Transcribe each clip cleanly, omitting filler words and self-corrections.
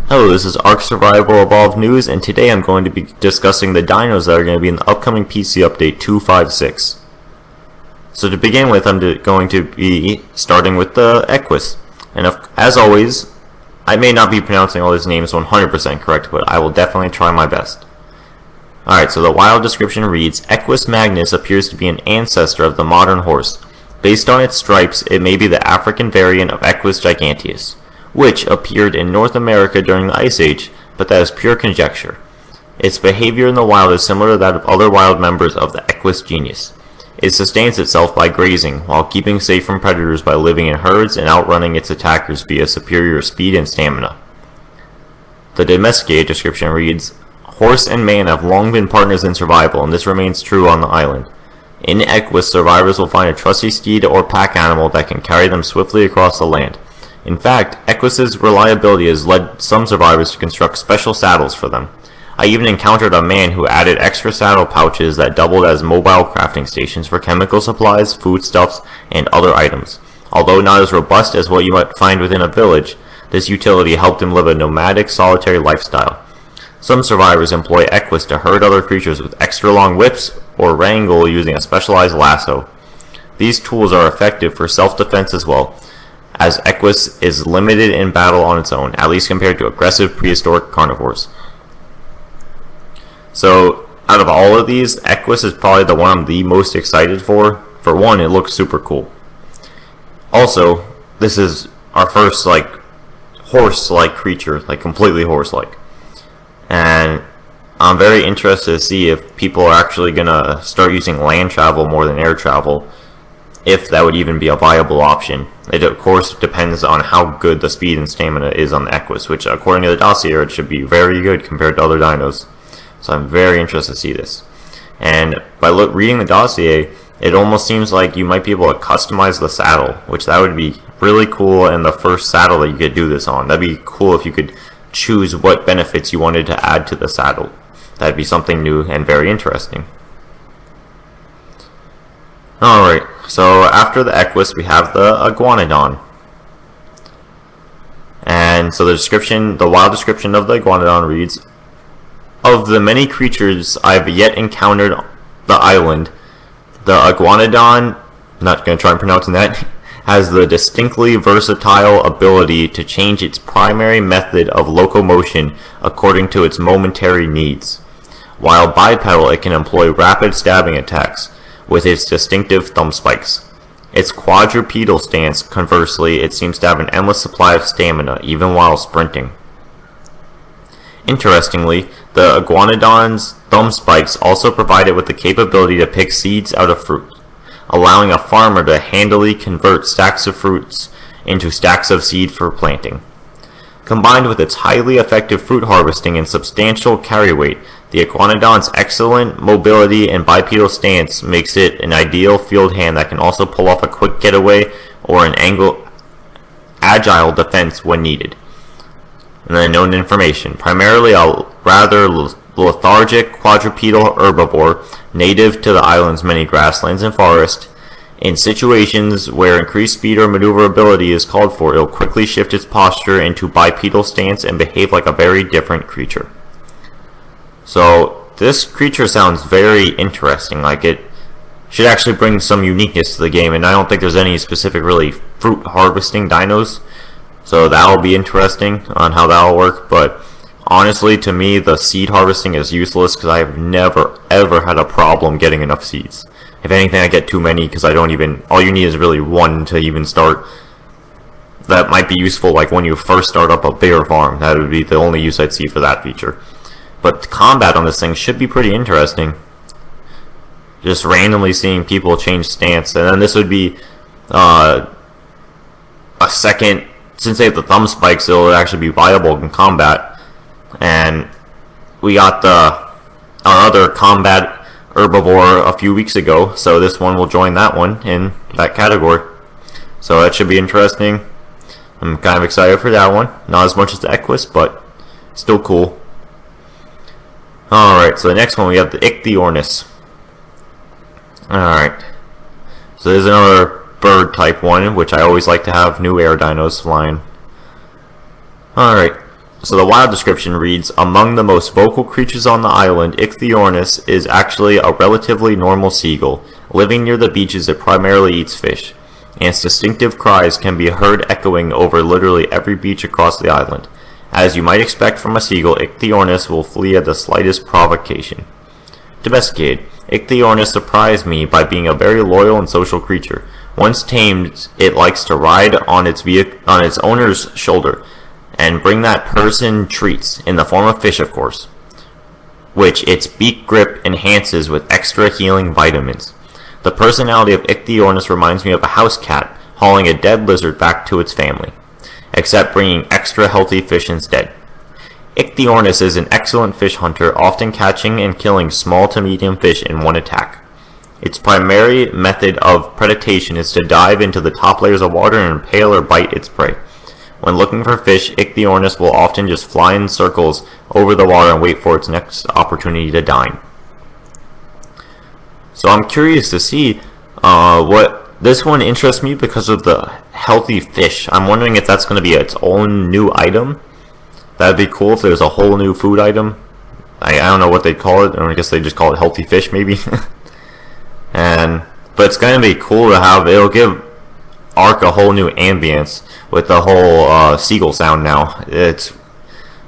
Hello, this is ARK Survival Evolved News, and today I'm going to be discussing the dinos that are going to be in the upcoming PC update 256. So to begin with, I'm going to be starting with the Equus. And as always, I may not be pronouncing all these names 100% correct, but I will definitely try my best. Alright, so the wild description reads, Equus magnus appears to be an ancestor of the modern horse. Based on its stripes, it may be the African variant of Equus giganteus, which appeared in North America during the Ice Age, but that is pure conjecture. Its behavior in the wild is similar to that of other wild members of the Equus genus. It sustains itself by grazing, while keeping safe from predators by living in herds and outrunning its attackers via superior speed and stamina. The domesticated description reads, Horse and man have long been partners in survival, and this remains true on the island. In Equus, survivors will find a trusty steed or pack animal that can carry them swiftly across the land. In fact, Equus's reliability has led some survivors to construct special saddles for them. I even encountered a man who added extra saddle pouches that doubled as mobile crafting stations for chemical supplies, foodstuffs, and other items. Although not as robust as what you might find within a village, this utility helped him live a nomadic, solitary lifestyle. Some survivors employ Equus to herd other creatures with extra long whips or wrangle using a specialized lasso. These tools are effective for self-defense as well, as Equus is limited in battle on its own, at least compared to aggressive prehistoric carnivores. So, out of all of these, Equus is probably the one I'm the most excited for. For one, it looks super cool. Also, this is our first, horse-like creature, completely horse-like. And I'm very interested to see if people are actually gonna start using land travel more than air travel, if that would even be a viable option. It of course depends on how good the speed and stamina is on the Equus, which according to the dossier it should be very good compared to other dinos. So I'm very interested to see this. And by reading the dossier, it almost seems like you might be able to customize the saddle, which that would be really cool, and the first saddle that you could do this on. That'd be cool if you could choose what benefits you wanted to add to the saddle. That'd be something new and very interesting. Alright, so after the Equus we have the Iguanodon. And so the wild description of the Iguanodon reads, Of the many creatures I've yet encountered on the island, the Iguanodon, not going to try and pronounce that, has the distinctly versatile ability to change its primary method of locomotion according to its momentary needs. While bipedal, it can employ rapid stabbing attacks with its distinctive thumb spikes. Its quadrupedal stance, conversely, it seems to have an endless supply of stamina, even while sprinting. Interestingly, the Iguanodon's thumb spikes also provide it with the capability to pick seeds out of fruit, allowing a farmer to handily convert stacks of fruits into stacks of seed for planting. Combined with its highly effective fruit harvesting and substantial carry weight, the Iguanodon's excellent mobility and bipedal stance makes it an ideal field hand that can also pull off a quick getaway or an agile defense when needed. And then known information, primarily a rather lethargic quadrupedal herbivore native to the island's many grasslands and forests. In situations where increased speed or maneuverability is called for, it will quickly shift its posture into bipedal stance and behave like a very different creature. So this creature sounds very interesting, like it should actually bring some uniqueness to the game, and I don't think there's any specific really fruit harvesting dinos, so that'll be interesting on how that'll work. But honestly, to me, the seed harvesting is useless because I've never ever had a problem getting enough seeds. If anything, I get too many because all you need is really one to even start. That might be useful like when you first start up a bigger farm. That would be the only use I'd see for that feature. But combat on this thing should be pretty interesting. Just randomly seeing people change stance. And then this would be a second, since they have the thumb spikes, it'll actually be viable in combat. And we got our other combat herbivore a few weeks ago, so this one will join that one in that category. So that should be interesting. I'm kind of excited for that one. Not as much as the Equus, but still cool. Alright, so the next one we have the Ichthyornis. Alright. So there's another bird type one, which I always like to have new air dinos flying. Alright. So the wild description reads, among the most vocal creatures on the island, Ichthyornis is actually a relatively normal seagull. Living near the beaches, it primarily eats fish, and its distinctive cries can be heard echoing over literally every beach across the island. As you might expect from a seagull, Ichthyornis will flee at the slightest provocation. Domesticated. Ichthyornis surprised me by being a very loyal and social creature. Once tamed, it likes to ride on its owner's shoulder and bring that person treats, in the form of fish of course, which its beak grip enhances with extra healing vitamins. The personality of Ichthyornis reminds me of a house cat hauling a dead lizard back to its family, except bringing extra healthy fish instead. Ichthyornis is an excellent fish hunter, often catching and killing small to medium fish in one attack. Its primary method of predation is to dive into the top layers of water and impale or bite its prey. When looking for fish, Ichthyornis will often just fly in circles over the water and wait for its next opportunity to dine. So I'm curious to see what this one interests me because of the healthy fish. I'm wondering if that's going to be its own new item. That'd be cool if there's a whole new food item. I don't know what they call it. I guess they just call it healthy fish maybe. But it's going to be cool to have. It'll give ARK a whole new ambience with the whole seagull sound now. It's,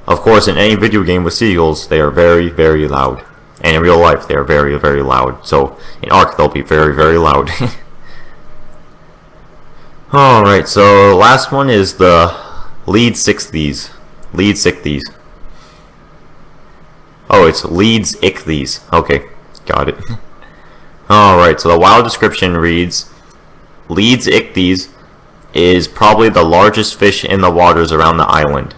of course, in any video game with seagulls, they are very, very loud. And in real life, they are very, very loud. So in ARK, they'll be very, very loud. Alright, so last one is the Leeds Ichthyes. Leeds Ichthyes. Oh, it's Leeds Ichthyes. Okay, got it. Alright, so the wild description reads, Leeds Ichthyes is probably the largest fish in the waters around the island.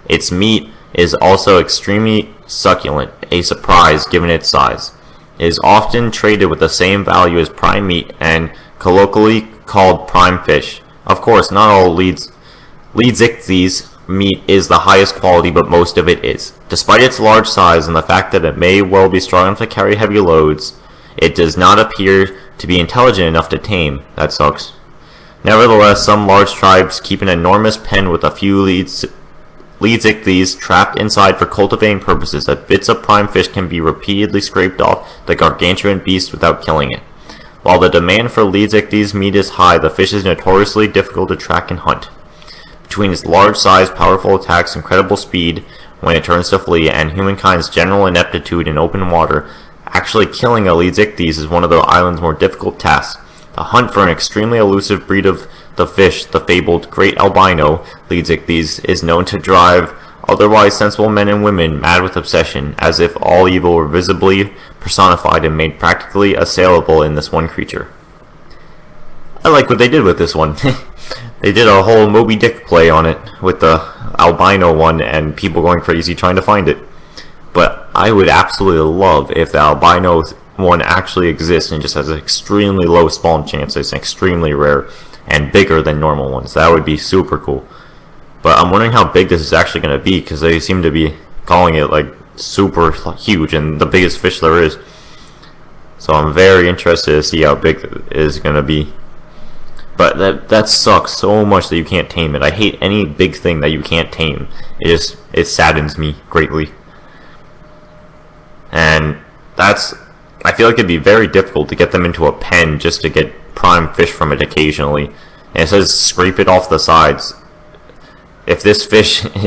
Its meat is also extremely succulent, a surprise given its size. It is often traded with the same value as prime meat and colloquially called prime fish. Of course, not all Leeds Ichthyes meat is the highest quality, but most of it is. Despite its large size and the fact that it may well be strong enough to carry heavy loads, it does not appear to be intelligent enough to tame. That sucks. Nevertheless, some large tribes keep an enormous pen with a few Leeds Ichthyes trapped inside for cultivating purposes. That bits of prime fish can be repeatedly scraped off the gargantuan beast without killing it. While the demand for Leeds Ichthyes meat is high, the fish is notoriously difficult to track and hunt. Between its large size, powerful attacks, incredible speed when it turns to flee, and humankind's general ineptitude in open water, actually killing a Leeds Ichthyes is one of the island's more difficult tasks. The hunt for an extremely elusive breed of the fish, the fabled great albino Leeds Ichthyes, is known to drive otherwise sensible men and women mad with obsession, as if all evil were visibly personified and made practically assailable in this one creature. I like what they did with this one. They did a whole Moby Dick play on it with the albino one and people going crazy trying to find it. But I would absolutely love if the albino one actually exists and just has an extremely low spawn chance. It's extremely rare and bigger than normal ones. That would be super cool. But I'm wondering how big this is actually going to be, because they seem to be calling it like super huge and the biggest fish there is. So I'm very interested to see how big it is going to be. But that sucks so much that you can't tame it. I hate any big thing that you can't tame. It saddens me greatly. And I feel like it'd be very difficult to get them into a pen just to get prime fish from it occasionally. And it says scrape it off the sides. If this fish is